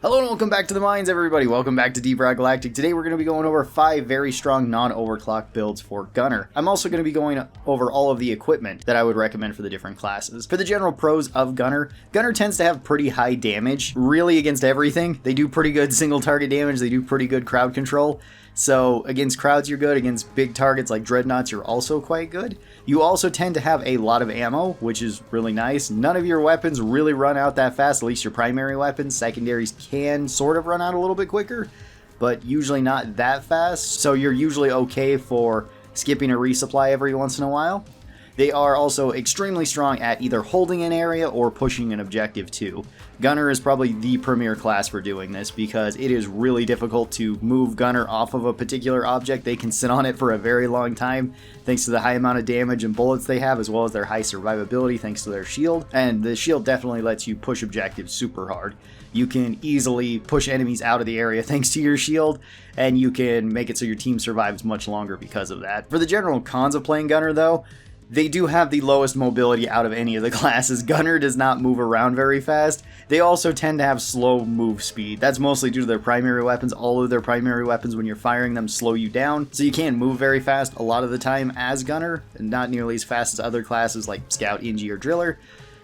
Hello and welcome back to the mines, everybody. Welcome back to BRT Galactic. Today we're going to be going over 5 very strong non-overclock builds for Gunner. I'm also going to be going over all of the equipment that I would recommend for the different classes. For the general pros of Gunner, Gunner tends to have pretty high damage, really against everything. They do pretty good single target damage, they do pretty good crowd control. So against crowds you're good, against big targets like dreadnoughts you're also quite good. You also tend to have a lot of ammo, which is really nice. None of your weapons really run out that fast, at least your primary weapons. Secondaries can sort of run out a little bit quicker, but usually not that fast. So you're usually okay for skipping a resupply every once in a while. They are also extremely strong at either holding an area or pushing an objective too. Gunner is probably the premier class for doing this because it is really difficult to move Gunner off of a particular object. They can sit on it for a very long time thanks to the high amount of damage and bullets they have, as well as their high survivability thanks to their shield. And the shield definitely lets you push objectives super hard. You can easily push enemies out of the area thanks to your shield, and you can make it so your team survives much longer because of that. For the general cons of playing Gunner though, they do have the lowest mobility out of any of the classes. Gunner does not move around very fast. They also tend to have slow move speed. That's mostly due to their primary weapons. All of their primary weapons, when you're firing them, slow you down. So you can't move very fast a lot of the time as Gunner, and not nearly as fast as other classes like Scout, Ingi, or Driller.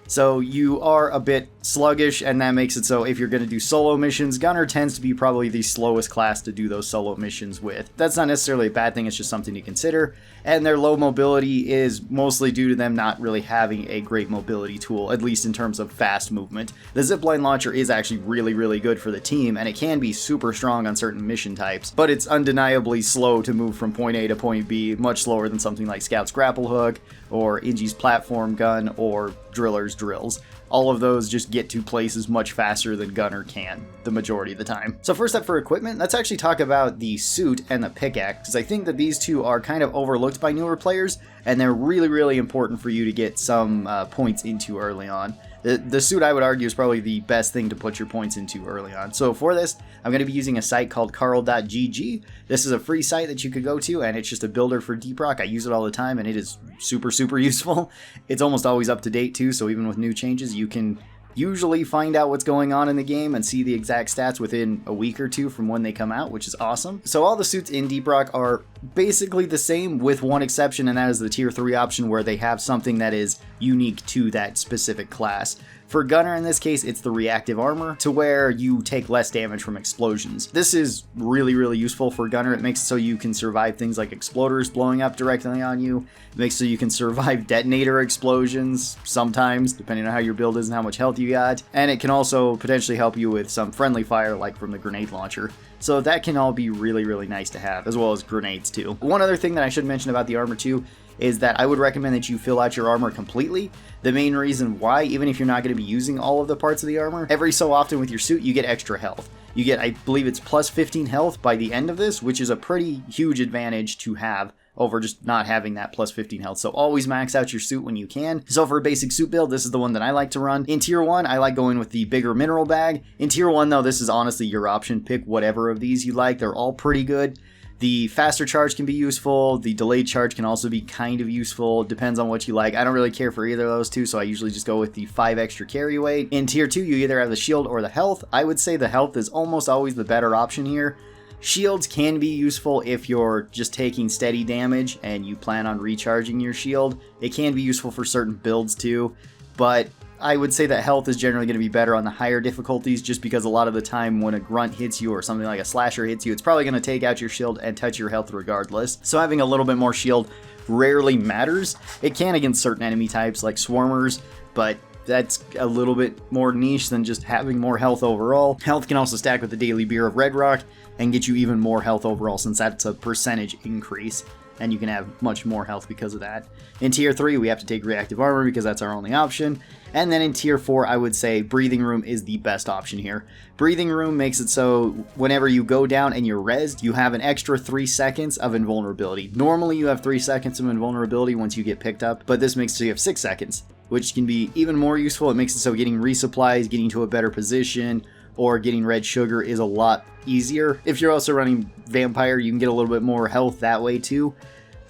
So you are a bit sluggish, and that makes it so if you're going to do solo missions, Gunner tends to be probably the slowest class to do those solo missions with. That's not necessarily a bad thing, it's just something to consider. And their low mobility is mostly due to them not really having a great mobility tool, at least in terms of fast movement. The zipline launcher is actually really good for the team, and it can be super strong on certain mission types, but it's undeniably slow to move from point A to point B, much slower than something like Scout's grapple hook, or Ingi's platform gun, or Driller's drills. All of those just get to places much faster than Gunner can, the majority of the time. So first up for equipment, let's actually talk about the suit and the pickaxe, because I think that these two are kind of overlooked by newer players, and they're really important for you to get some points into early on. The suit, I would argue, is probably the best thing to put your points into early on. So for this, I'm going to be using a site called Karl.gg. This is a free site that you could go to, and it's just a builder for BRT. I use it all the time, and it is super useful. It's almost always up to date too, so even with new changes, you can usually find out what's going on in the game and see the exact stats within a week or two from when they come out, which is awesome. So all the suits in BRT are basically the same with one exception, and that is the tier 3 option where they have something that is unique to that specific class. For Gunner in this case, it's the reactive armor, to where you take less damage from explosions. This is really useful for Gunner. It makes it so you can survive things like exploders blowing up directly on you. It makes it so you can survive detonator explosions sometimes, depending on how your build is and how much health you got. And it can also potentially help you with some friendly fire, like from the grenade launcher. So that can all be really nice to have, as well as grenades too. One other thing that I should mention about the armor too is that I would recommend that you fill out your armor completely. The main reason why, even if you're not going to be using all of the parts of the armor, every so often with your suit you get extra health. You get, I believe it's plus 15 health by the end of this, which is a pretty huge advantage to have over just not having that plus 15 health. So always max out your suit when you can. So for a basic suit build, this is the one that I like to run. In tier 1, I like going with the bigger mineral bag. In tier 1 though, this is honestly your option. Pick whatever of these you like. They're all pretty good. The faster charge can be useful. The delayed charge can also be kind of useful. Depends on what you like. I don't really care for either of those two, so I usually just go with the 5 extra carry weight. In tier 2, you either have the shield or the health. I would say the health is almost always the better option here. Shields can be useful if you're just taking steady damage and you plan on recharging your shield. It can be useful for certain builds too, but I would say that health is generally going to be better on the higher difficulties, just because a lot of the time when a grunt hits you or something like a slasher hits you, it's probably going to take out your shield and touch your health regardless. So having a little bit more shield rarely matters. It can against certain enemy types like swarmers, but that's a little bit more niche than just having more health overall. Health can also stack with the daily beer of Red Rock and get you even more health overall, since that's a percentage increase, and you can have much more health because of that. In tier 3, we have to take reactive armor because that's our only option. And then in tier 4, I would say breathing room is the best option here. Breathing room makes it so whenever you go down and you're rezzed, you have an extra 3 seconds of invulnerability. Normally you have 3 seconds of invulnerability once you get picked up, but this makes it so you have 6 seconds, which can be even more useful. It makes it so getting resupplies, getting to a better position, or getting red sugar is a lot easier. If you're also running vampire, you can get a little bit more health that way too.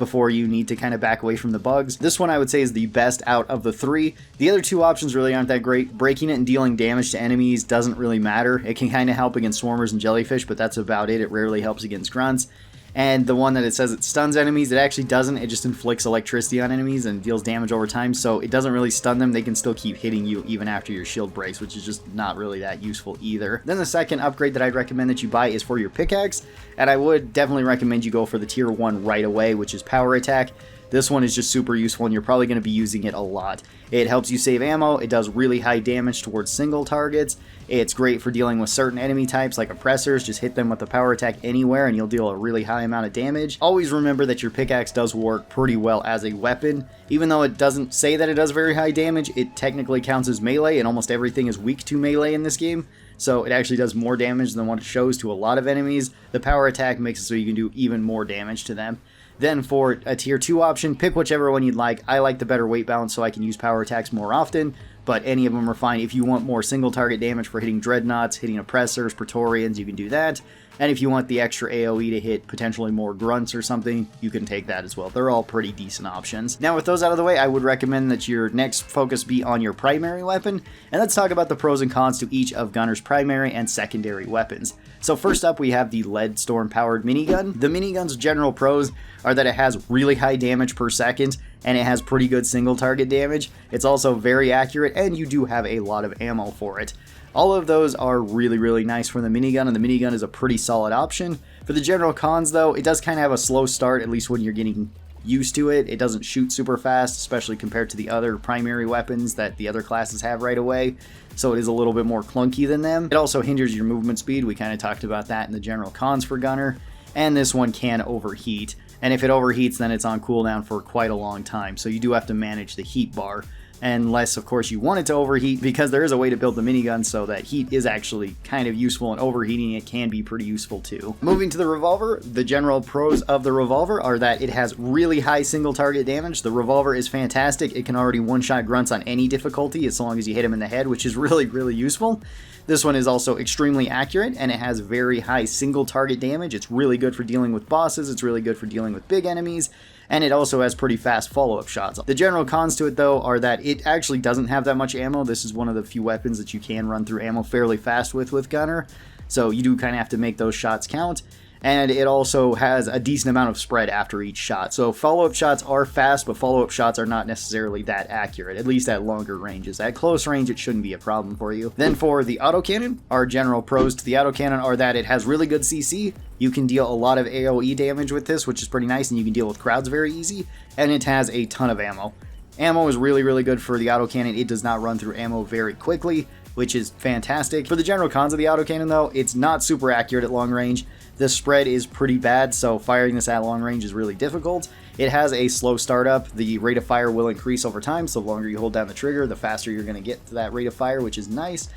before you need to kind of back away from the bugs. This one I would say is the best out of the three. The other two options really aren't that great. Breaking it and dealing damage to enemies doesn't really matter. It can kind of help against swarmers and jellyfish, but that's about it. It rarely helps against grunts. And the one that it says it stuns enemies, it actually doesn't. It just inflicts electricity on enemies and deals damage over time, so it doesn't really stun them. They can still keep hitting you even after your shield breaks, which is just not really that useful either. Then the second upgrade that I'd recommend that you buy is for your pickaxe, and I would definitely recommend you go for the tier 1 right away, which is power attack. This one is just super useful, and you're probably going to be using it a lot. It helps you save ammo, it does really high damage towards single targets, it's great for dealing with certain enemy types like oppressors. Just hit them with the power attack anywhere and you'll deal a really high amount of damage. Always remember that your pickaxe does work pretty well as a weapon. Even though it doesn't say that it does very high damage, it technically counts as melee, and almost everything is weak to melee in this game. So it actually does more damage than what it shows to a lot of enemies. The power attack makes it so you can do even more damage to them. Then for a tier 2 option, pick whichever one you'd like. I like the better weight balance so I can use power attacks more often, but any of them are fine. If you want more single target damage for hitting dreadnoughts, hitting oppressors, praetorians, you can do that. And if you want the extra AoE to hit potentially more grunts or something, you can take that as well. They're all pretty decent options. Now with those out of the way, I would recommend that your next focus be on your primary weapon, and let's talk about the pros and cons to each of Gunner's primary and secondary weapons. So first up, we have the lead storm powered minigun. The minigun's general pros are that it has really high damage per second, and it has pretty good single target damage. It's also very accurate, and you do have a lot of ammo for it. All of those are really, really nice for the minigun, and the minigun is a pretty solid option. For the general cons though, it does kind of have a slow start, at least when you're getting used to it. It doesn't shoot super fast, especially compared to the other primary weapons that the other classes have right away. So it is a little bit more clunky than them. It also hinders your movement speed. We kind of talked about that in the general cons for Gunner. And this one can overheat. And if it overheats, then it's on cooldown for quite a long time. So you do have to manage the heat bar. Unless, of course, you want it to overheat, because there is a way to build the minigun so that heat is actually kind of useful, and overheating it can be pretty useful too. Moving to the revolver, the general pros of the revolver are that it has really high single target damage. The revolver is fantastic. It can already one-shot grunts on any difficulty as long as you hit them in the head, which is really, really useful. This one is also extremely accurate, and it has very high single target damage. It's really good for dealing with bosses, it's really good for dealing with big enemies, and it also has pretty fast follow-up shots. The general cons to it though are that it actually doesn't have that much ammo. This is one of the few weapons that you can run through ammo fairly fast with Gunner, so you do kind of have to make those shots count. And it also has a decent amount of spread after each shot. So follow-up shots are fast, but follow-up shots are not necessarily that accurate, at least at longer ranges. At close range, it shouldn't be a problem for you. Then for the autocannon, our general pros to the autocannon are that it has really good CC. You can deal a lot of AoE damage with this, which is pretty nice, and you can deal with crowds very easy. And it has a ton of ammo. Ammo is really, really good for the autocannon. It does not run through ammo very quickly, which is fantastic. For the general cons of the autocannon though, it's not super accurate at long range. The spread is pretty bad, so firing this at long range is really difficult. It has a slow startup. The rate of fire will increase over time, so the longer you hold down the trigger, the faster you're going to get to that rate of fire, which is nice.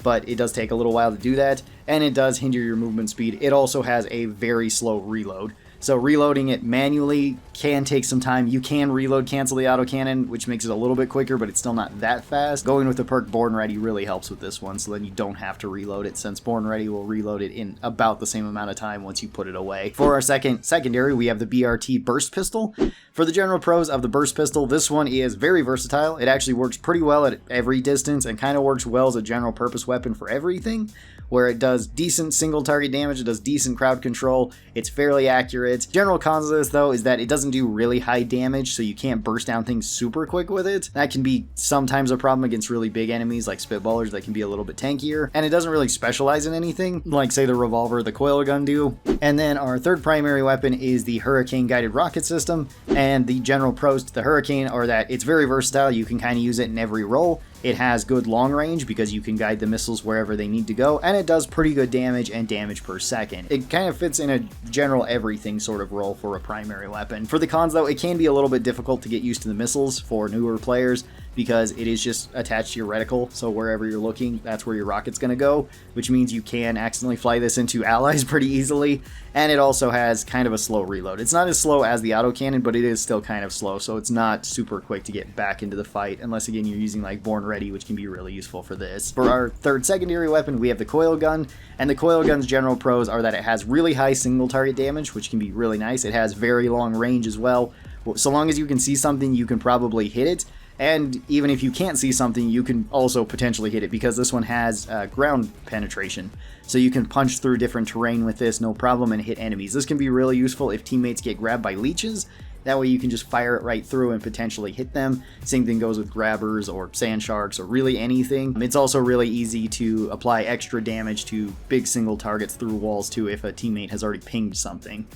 But it does take a little while to do that, and it does hinder your movement speed. It also has a very slow reload. So reloading it manually can take some time. You can reload cancel the autocannon, which makes it a little bit quicker, but it's still not that fast. Going with the perk Born Ready really helps with this one, so then you don't have to reload it, since Born Ready will reload it in about the same amount of time once you put it away. For our secondary, we have the BRT Burst Pistol. For the general pros of the Burst Pistol, this one is very versatile. It actually works pretty well at every distance and kind of works well as a general purpose weapon for everything, where it does decent single target damage, it does decent crowd control, it's fairly accurate. General cons of this though is that it doesn't do really high damage, so you can't burst down things super quick with it. That can be sometimes a problem against really big enemies like spitballers that can be a little bit tankier, and it doesn't really specialize in anything like say the Revolver, the Coil Gun do. And then our third primary weapon is the Hurricane guided rocket system, and the general pros to the Hurricane are that it's very versatile. You can kind of use it in every role. It has good long range because you can guide the missiles wherever they need to go, and it does pretty good damage and damage per second. It kind of fits in a general everything sort of role for a primary weapon. For the cons though, it can be a little bit difficult to get used to the missiles for newer players, because it is just attached to your reticle, so wherever you're looking, that's where your rocket's going to go, which means you can accidentally fly this into allies pretty easily, and it also has kind of a slow reload. It's not as slow as the autocannon, but it is still kind of slow, so it's not super quick to get back into the fight, unless again you're using like Born Ready, which can be really useful for this. For our third secondary weapon, we have the Coil Gun, and the Coil Gun's general pros are that it has really high single target damage, which can be really nice. It has very long range as well. So long as you can see something, you can probably hit it. And even if you can't see something, you can also potentially hit it, because this one has ground penetration. So you can punch through different terrain with this, no problem, and hit enemies. This can be really useful if teammates get grabbed by leeches. That way you can just fire it right through and potentially hit them. Same thing goes with grabbers or sand sharks or really anything. It's also really easy to apply extra damage to big single targets through walls too if a teammate has already pinged something.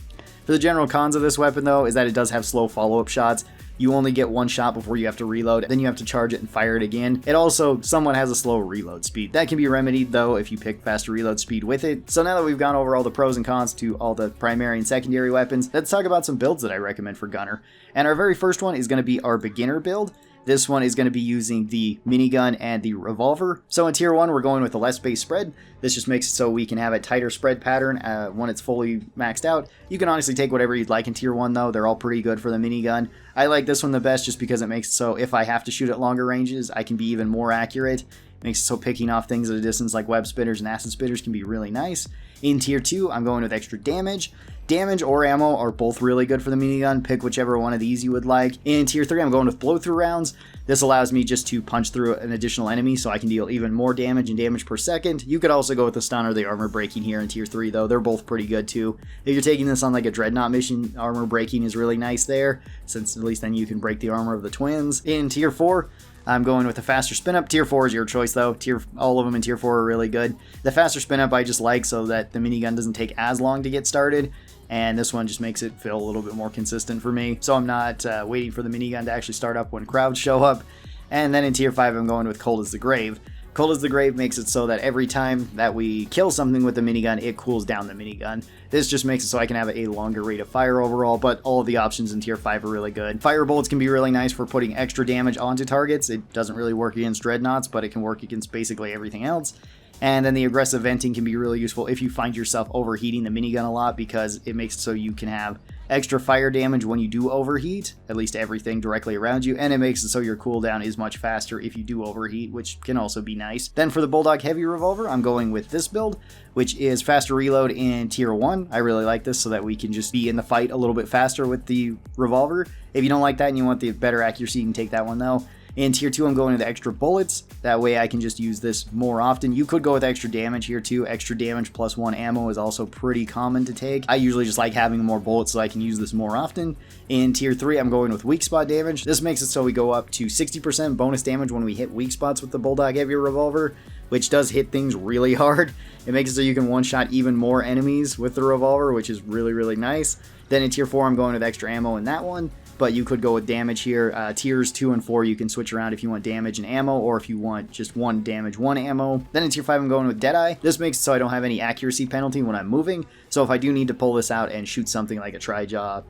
For the general cons of this weapon though, is that it does have slow follow-up shots. You only get one shot before you have to reload, then you have to charge it and fire it again. It also somewhat has a slow reload speed. That can be remedied though if you pick faster reload speed with it. So now that we've gone over all the pros and cons to all the primary and secondary weapons, let's talk about some builds that I recommend for Gunner. And our very first one is going to be our beginner build. This one is going to be using the Minigun and the Revolver. So in Tier 1, we're going with a less base spread. This just makes it so we can have a tighter spread pattern when it's fully maxed out. You can honestly take whatever you'd like in Tier 1 though. They're all pretty good for the Minigun. I like this one the best just because it makes it so if I have to shoot at longer ranges, I can be even more accurate. It makes it so picking off things at a distance like web spitters and acid spitters can be really nice. In Tier 2, I'm going with extra damage. Damage or ammo are both really good for the minigun. Pick whichever one of these you would like. In Tier 3, I'm going with blow-through rounds. This allows me just to punch through an additional enemy so I can deal even more damage and damage per second. You could also go with the stun or the armor breaking here in Tier 3 though. They're both pretty good too. If you're taking this on like a dreadnought mission, armor breaking is really nice there, since at least then you can break the armor of the twins. In Tier 4, I'm going with a faster spin up. Tier 4 is your choice though. All of them in Tier 4 are really good. The faster spin up I just like so that the minigun doesn't take as long to get started. And this one just makes it feel a little bit more consistent for me. So I'm not waiting for the minigun to actually start up when crowds show up. And then in Tier 5, I'm going with Cold as the Grave. Cold as the Grave makes it so that every time that we kill something with the minigun, it cools down the minigun. This just makes it so I can have a longer rate of fire overall, but all of the options in Tier 5 are really good. Fire bullets can be really nice for putting extra damage onto targets. It doesn't really work against dreadnoughts, but it can work against basically everything else. And then the aggressive venting can be really useful if you find yourself overheating the minigun a lot, because it makes it so you can have extra fire damage when you do overheat, at least everything directly around you, and it makes it so your cooldown is much faster if you do overheat, which can also be nice. Then for the Bulldog Heavy Revolver, I'm going with this build, which is faster reload in Tier 1. I really like this so that we can just be in the fight a little bit faster with the revolver. If you don't like that and you want the better accuracy, you can take that one though. In Tier 2, I'm going with extra bullets. That way I can just use this more often. You could go with extra damage here too. Extra damage plus 1 ammo is also pretty common to take. I usually just like having more bullets so I can use this more often. In Tier 3, I'm going with weak spot damage. This makes it so we go up to 60% bonus damage when we hit weak spots with the Bulldog Heavy Revolver, which does hit things really hard. It makes it so you can one-shot even more enemies with the revolver, which is really, really nice. Then in Tier 4, I'm going with extra ammo in that one. But you could go with damage here. Tiers 2 and 4, you can switch around if you want damage and ammo, or if you want just 1 damage, 1 ammo. Then in Tier 5, I'm going with Deadeye. This makes it so I don't have any accuracy penalty when I'm moving. So if I do need to pull this out and shoot something like a Tri-Jaw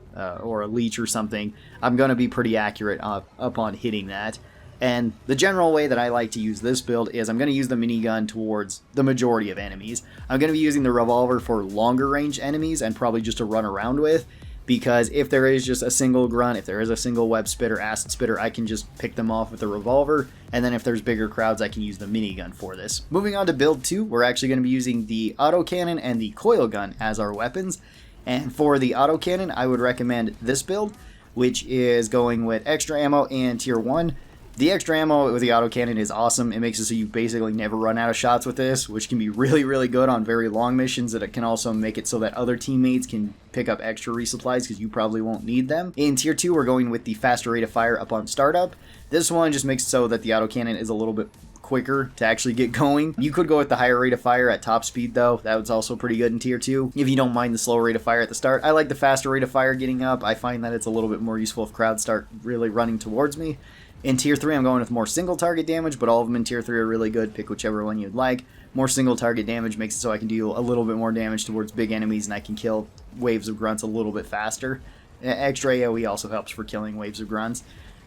or a Leech or something, I'm going to be pretty accurate upon hitting that. And the general way that I like to use this build is I'm going to use the minigun towards the majority of enemies. I'm going to be using the revolver for longer range enemies and probably just to run around with. Because if there is just a single grunt, if there is a single web spitter, acid spitter, I can just pick them off with the revolver. And then if there's bigger crowds, I can use the minigun for this. Moving on to build 2, we're actually going to be using the autocannon and the coil gun as our weapons. And for the autocannon, I would recommend this build, which is going with extra ammo in Tier 1. The extra ammo with the autocannon is awesome. It makes it so you basically never run out of shots with this, which can be really, really good on very long missions. That it can also make it so that other teammates can pick up extra resupplies because you probably won't need them. In Tier 2, we're going with the faster rate of fire upon startup. This one just makes it so that the autocannon is a little bit quicker to actually get going. You could go with the higher rate of fire at top speed though. That was also pretty good in Tier 2 if you don't mind the slow rate of fire at the start. I like the faster rate of fire getting up. I find that it's a little bit more useful if crowds start really running towards me. In Tier 3, I'm going with more single target damage, but all of them in Tier 3 are really good. Pick whichever one you'd like. More single target damage makes it so I can deal a little bit more damage towards big enemies, and I can kill waves of grunts a little bit faster. Extra AoE also helps for killing waves of grunts.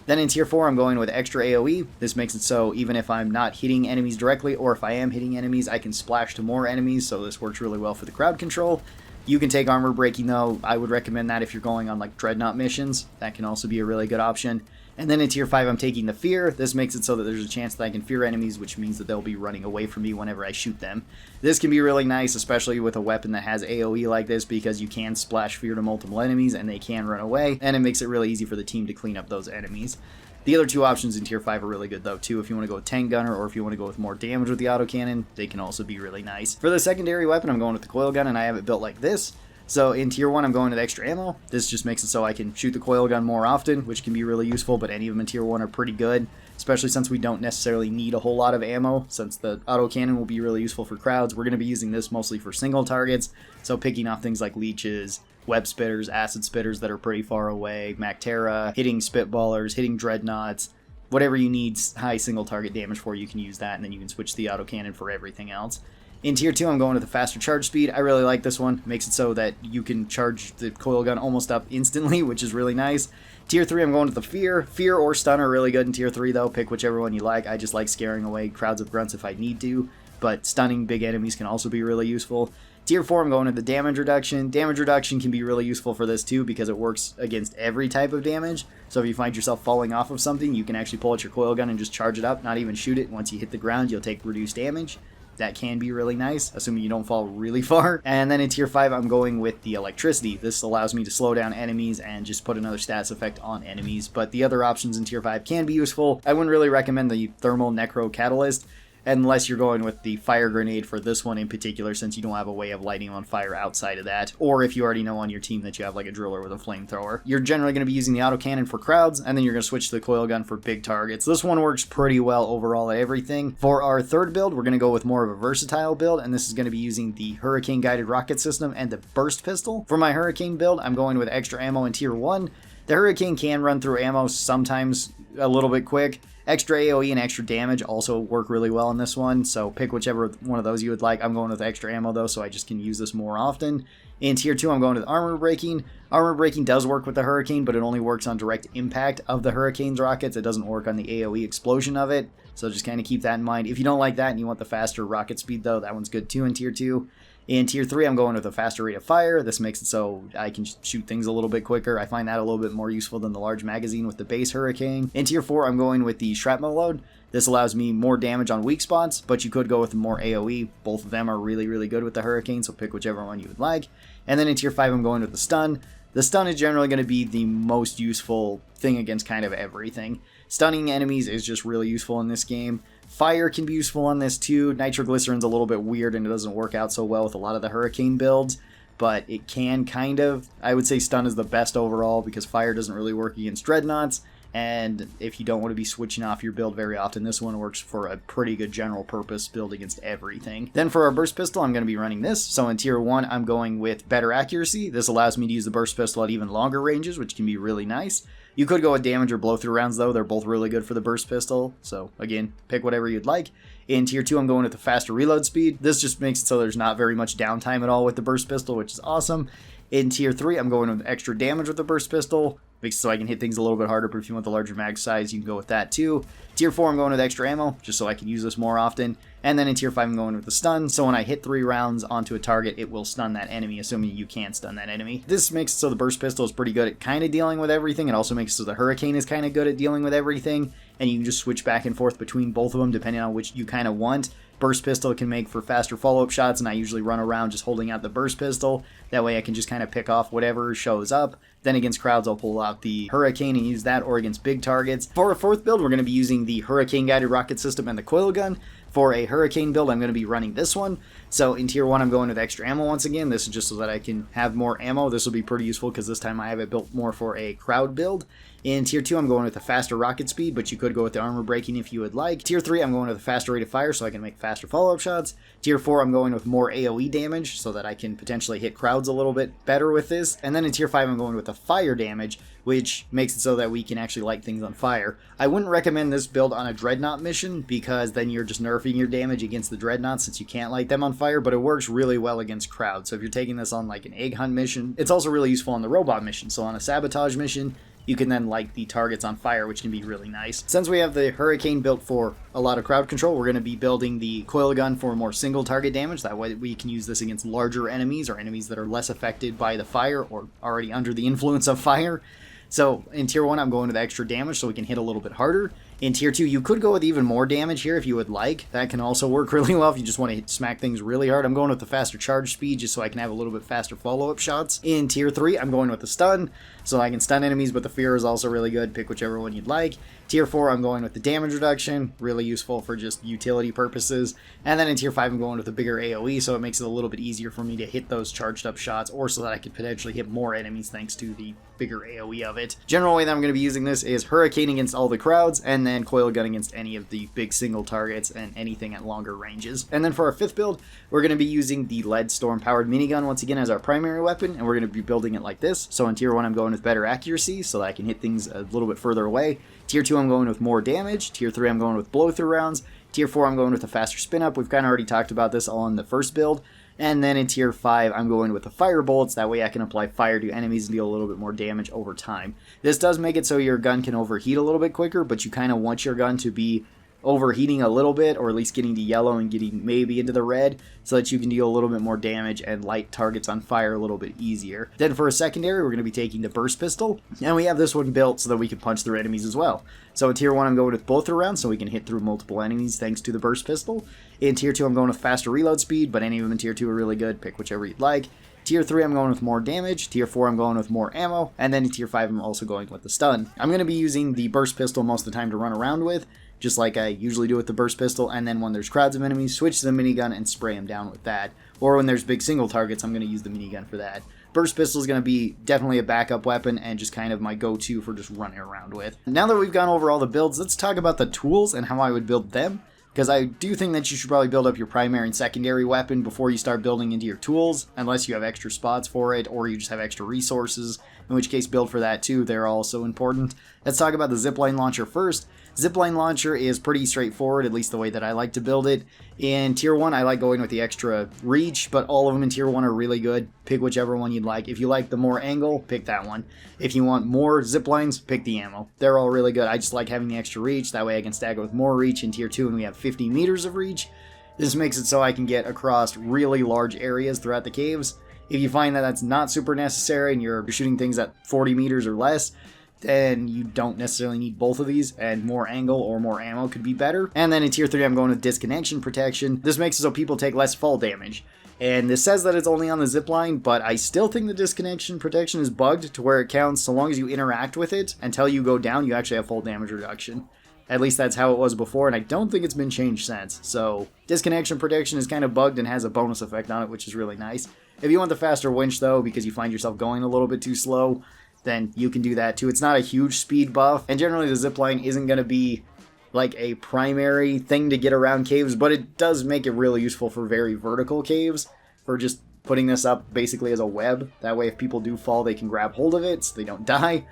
Then in tier 4, I'm going with extra AoE. This makes it so even if I'm not hitting enemies directly, or if I am hitting enemies, I can splash to more enemies, so this works really well for the crowd control. You can take armor breaking though. I would recommend that if you're going on like Dreadnought missions. That can also be a really good option. And then in tier 5, I'm taking the Fear. This makes it so that there's a chance that I can fear enemies, which means that they'll be running away from me whenever I shoot them. This can be really nice, especially with a weapon that has AoE like this, because you can splash Fear to multiple enemies and they can run away, and it makes it really easy for the team to clean up those enemies. The other two options in tier 5 are really good though too. If you want to go with Tank Gunner, or if you want to go with more damage with the Autocannon, they can also be really nice. For the secondary weapon, I'm going with the Coil Gun, and I have it built like this. So in tier 1, I'm going with extra ammo. This just makes it so I can shoot the Coil Gun more often, which can be really useful, but any of them in tier 1 are pretty good, especially since we don't necessarily need a whole lot of ammo. Since the Autocannon will be really useful for crowds, we're going to be using this mostly for single targets, so picking off things like leeches, web spitters, acid spitters that are pretty far away, Mactera, hitting spitballers, hitting dreadnoughts. Whatever you need high single target damage for, you can use that, and then you can switch the Autocannon for everything else. In tier 2, I'm going to the faster charge speed. I really like this one. Makes it so that you can charge the Coil Gun almost up instantly, which is really nice. Tier 3, I'm going to the Fear. Fear or Stun are really good in tier 3 though. Pick whichever one you like. I just like scaring away crowds of grunts if I need to, but stunning big enemies can also be really useful. Tier 4, I'm going to the damage reduction. Damage reduction can be really useful for this too, because it works against every type of damage. So if you find yourself falling off of something, you can actually pull out your Coil Gun and just charge it up, not even shoot it. Once you hit the ground, you'll take reduced damage. That can be really nice, assuming you don't fall really far. And then in tier 5, I'm going with the electricity. This allows me to slow down enemies and just put another stats effect on enemies. But the other options in tier 5 can be useful. I wouldn't really recommend the thermal necro catalyst, unless you're going with the fire grenade for this one in particular, since you don't have a way of lighting on fire outside of that, or if you already know on your team that you have like a driller with a flamethrower. You're generally going to be using the autocannon for crowds, and then you're going to switch to the coil gun for big targets. This one works pretty well overall at everything. For our third build, we're going to go with more of a versatile build, and this is going to be using the hurricane guided rocket system and the burst pistol. For my hurricane build, I'm going with extra ammo in tier 1. The hurricane can run through ammo sometimes a little bit quick. Extra AoE and extra damage also work really well in this one, so pick whichever one of those you would like. I'm going with extra ammo though, so I just can use this more often. In tier 2, I'm going with armor breaking. Armor breaking does work with the hurricane, but it only works on direct impact of the hurricane's rockets. It doesn't work on the AoE explosion of it, so just kind of keep that in mind. If you don't like that and you want the faster rocket speed though, that one's good too in tier 2. In tier 3, I'm going with a faster rate of fire. This makes it so I can shoot things a little bit quicker. I find that a little bit more useful than the large magazine with the base hurricane. In tier 4, I'm going with the shrapnel load. This allows me more damage on weak spots, but you could go with more AoE. Both of them are really, really good with the hurricane, so pick whichever one you would like. And then in tier 5, I'm going with the stun. The stun is generally going to be the most useful thing against kind of everything. Stunning enemies is just really useful in this game. Fire can be useful on this too. Nitroglycerin's a little bit weird and it doesn't work out so well with a lot of the hurricane builds, but it can kind of. I would say stun is the best overall because fire doesn't really work against dreadnoughts, and if you don't want to be switching off your build very often, this one works for a pretty good general purpose build against everything. Then for our burst pistol, I'm going to be running this. So in tier 1, I'm going with better accuracy. This allows me to use the burst pistol at even longer ranges, which can be really nice. You could go with damage or blow through rounds though. They're both really good for the burst pistol. So again, pick whatever you'd like. In tier 2, I'm going with the faster reload speed. This just makes it so there's not very much downtime at all with the burst pistol, which is awesome. In tier 3, I'm going with extra damage with the burst pistol. Makes it so I can hit things a little bit harder, but if you want the larger mag size, you can go with that too. Tier 4, I'm going with extra ammo, just so I can use this more often. And then in tier 5, I'm going with the stun, so when I hit 3 rounds onto a target, it will stun that enemy, assuming you can stun that enemy. This makes it so the burst pistol is pretty good at kind of dealing with everything. It also makes it so the hurricane is kind of good at dealing with everything, and you can just switch back and forth between both of them depending on which you kind of want. Burst pistol can make for faster follow-up shots, and I usually run around just holding out the burst pistol. That way I can just kind of pick off whatever shows up. Then against crowds, I'll pull out the hurricane and use that, or against big targets. For a fourth build, we're going to be using the hurricane guided rocket system and the coil gun. For a hurricane build, I'm going to be running this one. So in tier 1, I'm going with extra ammo once again. This is just so that I can have more ammo. This will be pretty useful because this time I have it built more for a crowd build. In tier 2, I'm going with a faster rocket speed, but you could go with the armor breaking if you would like. Tier 3, I'm going with a faster rate of fire so I can make faster follow-up shots. Tier 4, I'm going with more AoE damage so that I can potentially hit crowds a little bit better with this. And then in tier 5, I'm going with the fire damage, which makes it so that we can actually light things on fire. I wouldn't recommend this build on a dreadnought mission because then you're just nerfing your damage against the dreadnoughts since you can't light them on fire, but it works really well against crowds. So if you're taking this on like an egg hunt mission, it's also really useful on the robot mission. So on a sabotage mission, you can then light the targets on fire, which can be really nice. Since we have the Hurricane built for a lot of crowd control, we're going to be building the Coil Gun for more single target damage. That way we can use this against larger enemies or enemies that are less affected by the fire or already under the influence of fire. So in tier 1, I'm going with extra damage so we can hit a little bit harder. In tier 2, you could go with even more damage here if you would like. That can also work really well if you just want to smack things really hard. I'm going with the faster charge speed just so I can have a little bit faster follow-up shots. In tier 3, I'm going with the stun so I can stun enemies, but the fear is also really good. Pick whichever one you'd like. Tier 4, I'm going with the damage reduction, really useful for just utility purposes. And then in tier 5, I'm going with a bigger AoE, so it makes it a little bit easier for me to hit those charged up shots, or so that I could potentially hit more enemies thanks to the bigger AoE of it. General way that I'm going to be using this is Hurricane against all the crowds, and then Coil Gun against any of the big single targets and anything at longer ranges. And then for our 5th build, we're going to be using the Lead Storm powered minigun once again as our primary weapon, and we're going to be building it like this. So in tier 1, I'm going with better accuracy so that I can hit things a little bit further away. Tier 2, I'm going with more damage. Tier 3, I'm going with blow-through rounds. Tier 4, I'm going with a faster spin-up. We've kind of already talked about this on the first build. And then in tier 5, I'm going with the fire bullets. That way I can apply fire to enemies and deal a little bit more damage over time. This does make it so your gun can overheat a little bit quicker, but you kind of want your gun to be overheating a little bit, or at least getting to yellow and getting maybe into the red, so that you can deal a little bit more damage and light targets on fire a little bit easier. Then for a secondary, we're going to be taking the Burst Pistol, and we have this one built so that we can punch through enemies as well. So in tier 1, I'm going with both rounds so we can hit through multiple enemies thanks to the Burst Pistol. In tier 2, I'm going with faster reload speed, but any of them in tier 2 are really good. Pick whichever you'd like. Tier 3, I'm going with more damage. Tier 4, I'm going with more ammo. And then in tier 5, I'm also going with the stun. I'm going to be using the Burst Pistol most of the time to run around with, just like I usually do with the Burst Pistol, and then when there's crowds of enemies, switch to the minigun and spray them down with that. Or when there's big single targets, I'm going to use the minigun for that. Burst Pistol is going to be definitely a backup weapon and just kind of my go-to for just running around with. Now that we've gone over all the builds, let's talk about the tools and how I would build them, because I do think that you should probably build up your primary and secondary weapon before you start building into your tools, unless you have extra spots for it or you just have extra resources, in which case build for that too. They're also important. Let's talk about the zipline launcher first. Zipline launcher is pretty straightforward, at least the way that I like to build it. In tier 1, I like going with the extra reach, but all of them in tier 1 are really good. Pick whichever one you'd like. If you like the more angle, pick that one. If you want more ziplines, pick the ammo. They're all really good. I just like having the extra reach. That way I can stack it with more reach in tier 2, and we have 50 meters of reach. This makes it so I can get across really large areas throughout the caves. If you find that that's not super necessary and you're shooting things at 40 meters or less, then you don't necessarily need both of these, and more angle or more ammo could be better. And then in tier 3, I'm going with disconnection protection. This makes it so people take less fall damage. And this says that it's only on the zipline, but I still think the disconnection protection is bugged to where it counts so long as you interact with it. Until you go down, you actually have full damage reduction. At least that's how it was before, and I don't think it's been changed since. So disconnection protection is kind of bugged and has a bonus effect on it, which is really nice. If you want the faster winch though, because you find yourself going a little bit too slow, then you can do that too. It's not a huge speed buff, and generally the zipline isn't going to be like a primary thing to get around caves, but it does make it really useful for very vertical caves, for just putting this up basically as a web. That way if people do fall, they can grab hold of it so they don't die,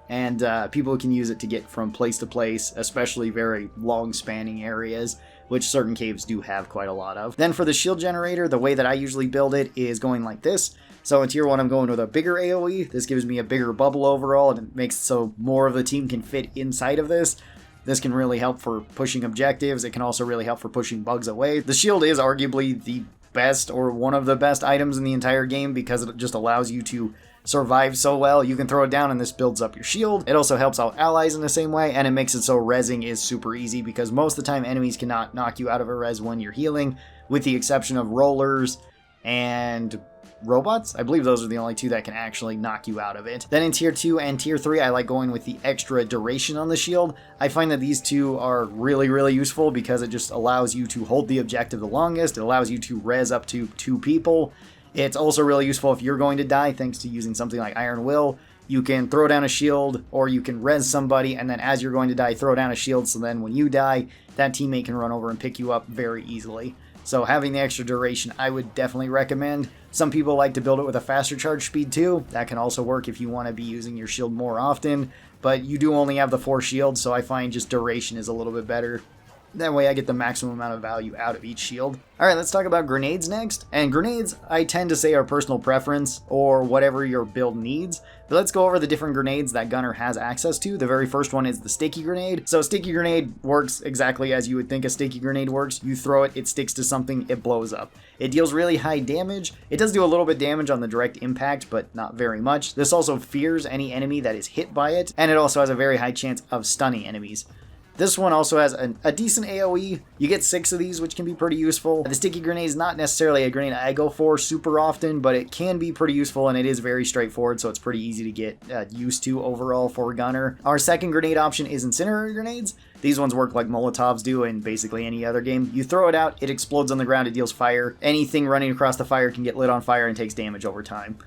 and people can use it to get from place to place, especially very long spanning areas, which certain caves do have quite a lot of. Then for the shield generator, the way that I usually build it is going like this. So in tier 1, I'm going with a bigger AoE. This gives me a bigger bubble overall, and it makes it so more of the team can fit inside of this. This can really help for pushing objectives. It can also really help for pushing bugs away. The shield is arguably the best, or one of the best items in the entire game, because it just allows you to survive so well. You can throw it down and this builds up your shield. It also helps out allies in the same way, and it makes it so rezzing is super easy, because most of the time enemies cannot knock you out of a res when you're healing, with the exception of rollers and robots. I believe those are the only two that can actually knock you out of it. Then in tier 2 and tier 3, I like going with the extra duration on the shield. I find that these two are really, really useful because it just allows you to hold the objective the longest. It allows you to res up to 2 people. It's also really useful if you're going to die, thanks to using something like Iron Will. You can throw down a shield, or you can res somebody, and then as you're going to die, throw down a shield, so then when you die, that teammate can run over and pick you up very easily. So having the extra duration, I would definitely recommend. Some people like to build it with a faster charge speed too. That can also work if you want to be using your shield more often, but you do only have the 4 shields, so I find just duration is a little bit better. That way I get the maximum amount of value out of each shield. Alright, let's talk about grenades next. And grenades, I tend to say, are personal preference or whatever your build needs. But let's go over the different grenades that Gunner has access to. The very first one is the sticky grenade. So sticky grenade works exactly as you would think a sticky grenade works. You throw it, it sticks to something, it blows up. It deals really high damage. It does do a little bit damage on the direct impact, but not very much. This also fears any enemy that is hit by it, and it also has a very high chance of stunning enemies. This one also has a decent AoE. You get 6 of these, which can be pretty useful. The sticky grenade is not necessarily a grenade I go for super often, but it can be pretty useful, and it is very straightforward, so it's pretty easy to get used to overall for Gunner. Our second grenade option is incendiary grenades. These ones work like Molotovs do in basically any other game. You throw it out, it explodes on the ground, it deals fire. Anything running across the fire can get lit on fire and takes damage over time.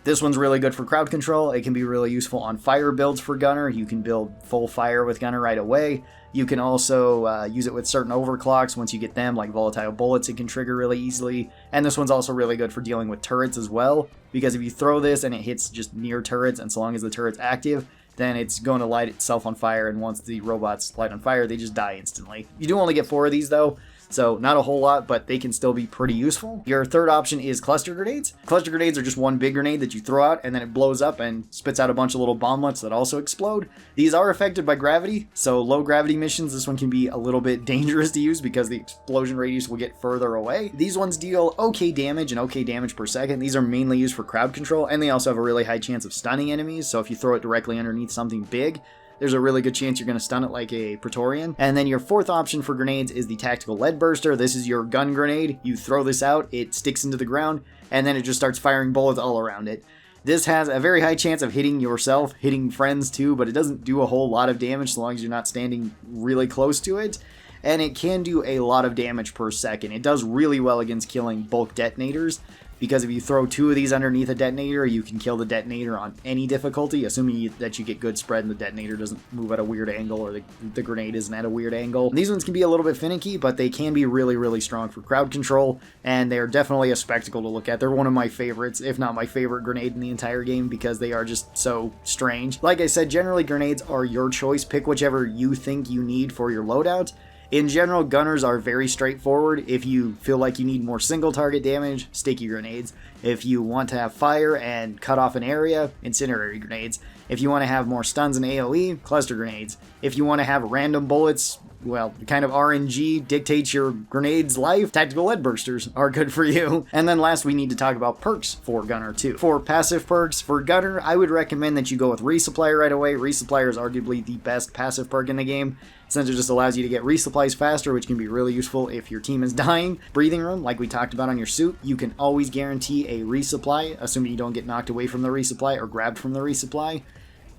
This one's really good for crowd control. It can be really useful on fire builds for Gunner. You can build full fire with Gunner right away. You can also use it with certain overclocks. Once you get them, like volatile bullets, it can trigger really easily. And this one's also really good for dealing with turrets as well, because if you throw this and it hits just near turrets, and so long as the turret's active, then it's going to light itself on fire, and once the robots light on fire, they just die instantly. You do only get 4 of these though, so not a whole lot, but they can still be pretty useful. Your third option is cluster grenades. Cluster grenades are just one big grenade that you throw out, and then it blows up and spits out a bunch of little bomblets that also explode. These are affected by gravity, so low gravity missions, this one can be a little bit dangerous to use because the explosion radius will get further away. These ones deal okay damage and okay damage per second. These are mainly used for crowd control, and they also have a really high chance of stunning enemies, so if you throw it directly underneath something big, there's a really good chance you're going to stun it like a Praetorian. And then your fourth option for grenades is the tactical lead burster. This is your gun grenade. You throw this out, it sticks into the ground, and then it just starts firing bullets all around it. This has a very high chance of hitting yourself, hitting friends too, but it doesn't do a whole lot of damage so long as you're not standing really close to it. And it can do a lot of damage per second. It does really well against killing bulk detonators, because if you throw 2 of these underneath a detonator, you can kill the detonator on any difficulty, assuming that you get good spread and the detonator doesn't move at a weird angle, or the grenade isn't at a weird angle. These ones can be a little bit finicky, but they can be really, really strong for crowd control, and they're definitely a spectacle to look at. They're one of my favorites, if not my favorite grenade in the entire game, because they are just so strange. Like I said, generally grenades are your choice. Pick whichever you think you need for your loadout. In general, gunners are very straightforward. If you feel like you need more single target damage, sticky grenades. If you want to have fire and cut off an area, incendiary grenades. If you want to have more stuns and AoE, cluster grenades. If you want to have random bullets, well, kind of RNG dictates your grenade's life, tactical lead bursters are good for you. And then last, we need to talk about perks for Gunner too. For passive perks, for Gunner, I would recommend that you go with Resupplier right away. Resupplier is arguably the best passive perk in the game, since it just allows you to get resupplies faster, which can be really useful if your team is dying. Breathing room, like we talked about on your suit, you can always guarantee a resupply, assuming you don't get knocked away from the resupply or grabbed from the resupply.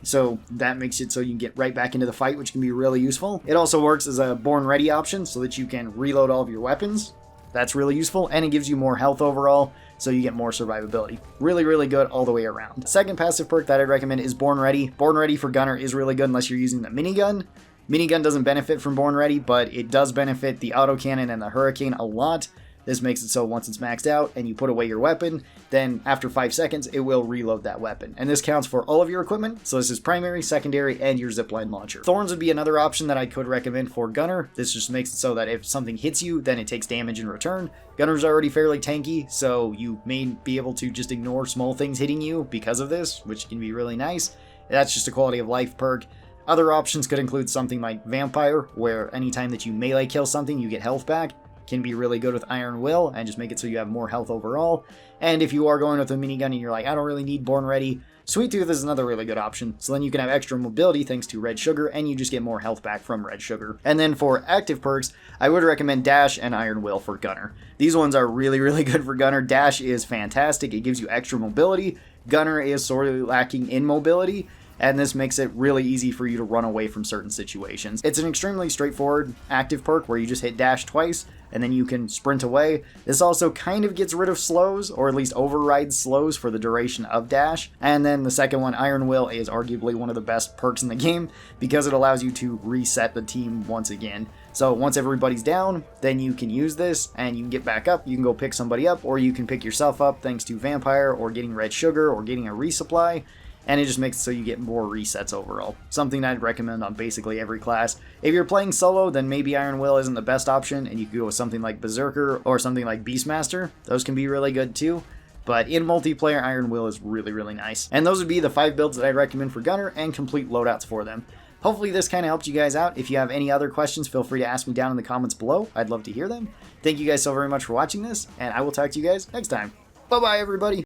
So that makes it so you can get right back into the fight, which can be really useful. It also works as a born ready option so that you can reload all of your weapons. That's really useful, and it gives you more health overall, so you get more survivability. Really, really good all the way around. Second passive perk that I'd recommend is Born Ready. Born Ready for Gunner is really good unless you're using the Minigun. Minigun doesn't benefit from Born Ready, but it does benefit the Autocannon and the Hurricane a lot. This makes it so once it's maxed out and you put away your weapon, then after 5 seconds, it will reload that weapon. And this counts for all of your equipment, so this is primary, secondary, and your zipline launcher. Thorns would be another option that I could recommend for Gunner. This just makes it so that if something hits you, then it takes damage in return. Gunner's already fairly tanky, so you may be able to just ignore small things hitting you because of this, which can be really nice. That's just a quality of life perk. Other options could include something like Vampire, where anytime that you melee kill something, you get health back. Can be really good with Iron Will and just make it so you have more health overall. And if you are going with a minigun and you're like, I don't really need Born Ready, Sweet Tooth is another really good option. So then you can have extra mobility thanks to Red Sugar, and you just get more health back from Red Sugar. And then for active perks, I would recommend Dash and Iron Will for Gunner. These ones are really, really good for Gunner. Dash is fantastic. It gives you extra mobility. Gunner is sort of lacking in mobility, and this makes it really easy for you to run away from certain situations. It's an extremely straightforward active perk where you just hit dash twice and then you can sprint away. This also kind of gets rid of slows, or at least overrides slows for the duration of dash. And then the second one, Iron Will, is arguably one of the best perks in the game because it allows you to reset the team once again. So once everybody's down, then you can use this and you can get back up. You can go pick somebody up, or you can pick yourself up thanks to Vampire or getting Red Sugar or getting a resupply. and it just makes it so you get more resets overall. Something I'd recommend on basically every class. If you're playing solo, then maybe Iron Will isn't the best option, and you could go with something like Berserker or something like Beastmaster. Those can be really good too. But in multiplayer, Iron Will is really, really nice. And those would be the 5 builds that I'd recommend for Gunner and complete loadouts for them. Hopefully this kind of helped you guys out. If you have any other questions, feel free to ask me down in the comments below. I'd love to hear them. Thank you guys so very much for watching this, and I will talk to you guys next time. Bye-bye, everybody!